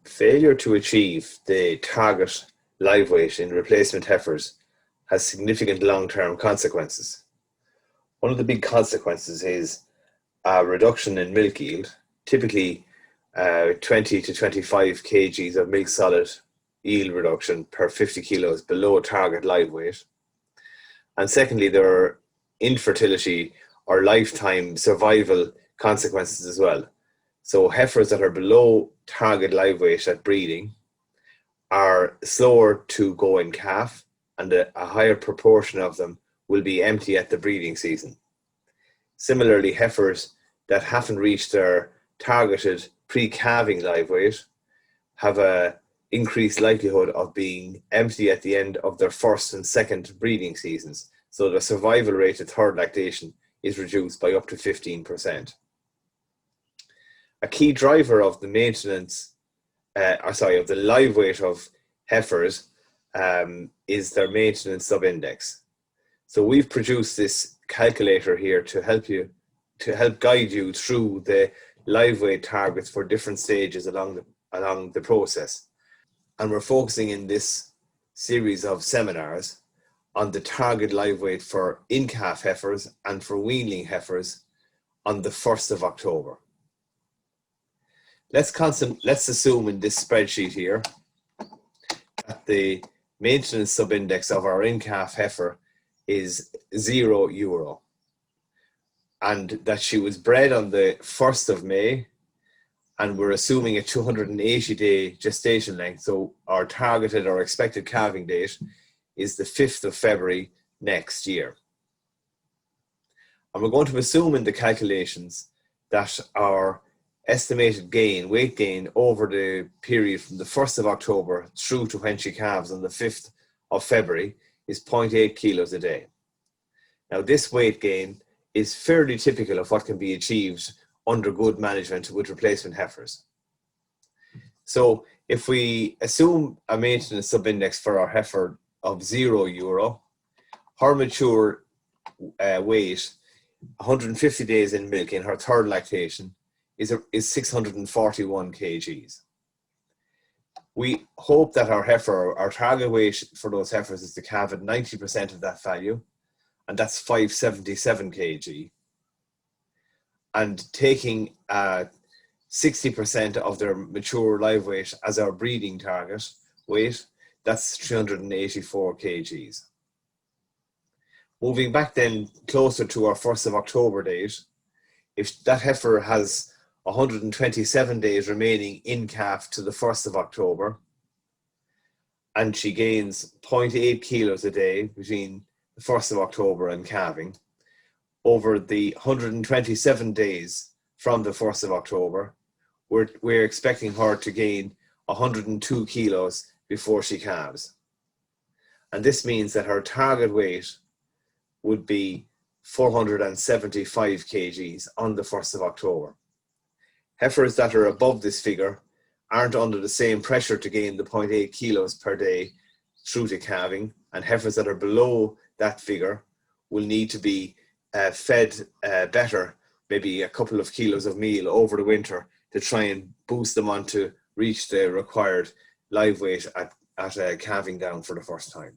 Failure to achieve the target live weight in replacement heifers has significant long-term consequences. One of the big consequences is a reduction in milk yield, typically 20 to 25 kgs of milk solid yield reduction per 50 kilos below target live weight. And secondly, there are infertility or lifetime survival consequences as well. So heifers that are below target live weight at breeding are slower to go in calf, and a higher proportion of them will be empty at the breeding season. Similarly, heifers that haven't reached their targeted pre-calving live weight have a increased likelihood of being empty at the end of their first and second breeding seasons. So the survival rate at third lactation is reduced by up to 15%. A key driver of the maintenance, of the live weight of heifers is their maintenance subindex. So we've produced this calculator here to help guide you through the live weight targets for different stages along the process. And we're focusing in this series of seminars on the target live weight for in-calf heifers and for weanling heifers on the 1st of October. Let's assume in this spreadsheet here that the maintenance subindex of our in-calf heifer is €0, and that she was bred on the 1st of May, and we're assuming a 280-day gestation length. So our targeted or expected calving date is the 5th of February next year. And we're going to assume in the calculations that our estimated weight gain over the period from the 1st of October through to when she calves on the 5th of February is 0.8 kilos a day. Now, this weight gain is fairly typical of what can be achieved under good management with replacement heifers. So if we assume a maintenance subindex for our heifer of €0, her mature weight, 150 days in milk in her third lactation, is 641 kgs. We hope that our target weight for those heifers is to calve at 90% of that value, and that's 577 kg. And taking 60% of their mature live weight as our breeding target weight, that's 384 kgs. Moving back then closer to our 1st of October date, if that heifer has 127 days remaining in calf to the 1st of October, and she gains 0.8 kilos a day between the 1st of October and calving, over the 127 days from the 1st of October, we're expecting her to gain 102 kilos before she calves. And this means that her target weight would be 475 kgs on the 1st of October. Heifers that are above this figure aren't under the same pressure to gain the 0.8 kilos per day through to calving, and heifers that are below that figure will need to be fed better, maybe a couple of kilos of meal over the winter to try and boost them on to reach the required live weight at calving down for the first time.